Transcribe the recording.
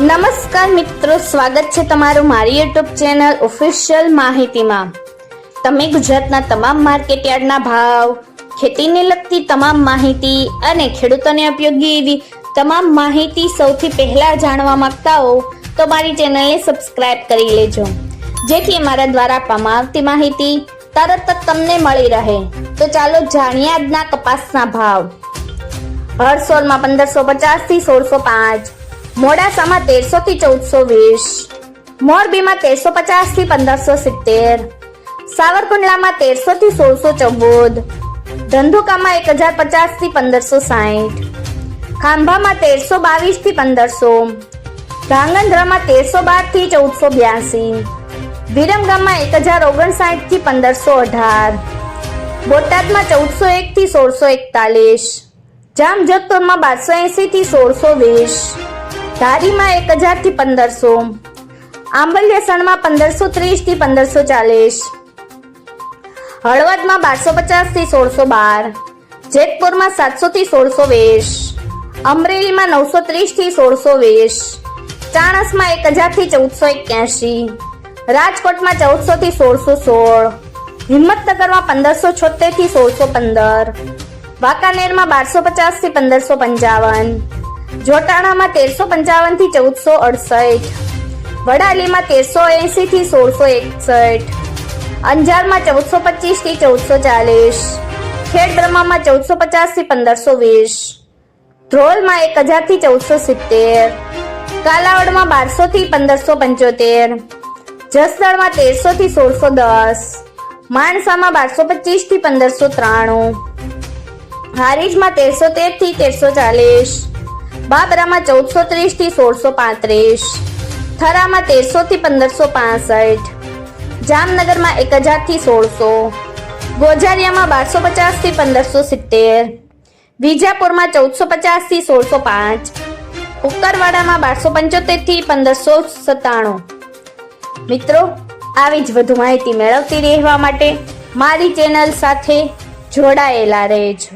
નમસ્કાર મિત્રો, સ્વાગત છે તમારું મારી યુટ્યુબ ચેનલ ઓફિશિયલ માહિતીમાં। તમે ગુજરાતના તમામ માર્કેટયાર્ડના ભાવ, ખેતીને લગતી તમામ માહિતી અને ખેડૂતોને ઉપયોગી એવી તમામ માહિતી સૌથી પહેલા જાણવા માંગતા હો તો મારી ચેનલને સબસ્ક્રાઇબ કરી લેજો, જેથી અમારા દ્વારા આપવામાં આવતી માહિતી તરત જ તમને મળી રહે। તો ચાલો જાણીએ આજના કપાસના ભાવ। હરસોલમાં 1550 થી 1605, મોડાસામાં 1300 થી 1420, મોરબીમાં 1350 થી 1570, સાવરકુંડલામાં 1300 થી 1614, ધંધુકામાં 1050 થી 1560, ખાંભામાં 1322 થી 1500, ધાંગધ્રામાં 1312 થી 1482, વિરમગામમાં 1059 થી 1518, બોટાદમાં 1401 થી 1641, જામજોધપુરમાં 1280 થી 1620, ધારીમાં 1000 થી 1500, આંબલિયાસણમાં 1530 થી 1540, હળવદમાં 1250 થી 1612, જેતપુરમાં 700 થી 1620, અમરેલીમાં 930 થી 1620, ચાણસમાં 1000 થી 1481, રાજકોટમાં 1400 થી 1616, હિંમતનગરમાં 1576 થી 1615, વાંકાનેરમાં 1250 થી 1555, જોટાણામાં 1355 થી 1468, વડાલીમાં 1380 થી 1661, અંજારમાં 1425 થી 1440, ખેડબ્રહ્મામાં 1450 થી 1520, ધ્રોલમાં 1000 થી 1470, કાલાવડમાં 1200 થી 1575, જસદણમાં 1300 થી 1610, માણસામાં 1225 થી 1593, હારીજમાં 1313 થી 1340, બાબરામાં 1430 થી 1635, થરામાં 1300 થી 1565, જામનગરમાં 1000 થી 1600, ગોઝારિયામાં 1250 થી 1570, વિજાપુરમાં 1450 થી 1605, કુકરવાડામાં 1275 થી 1597। મિત્રો, આવી જ વધુ માહિતી મેળવતી રહેવા માટે મારી ચેનલ સાથે જોડાયેલા રહેજો।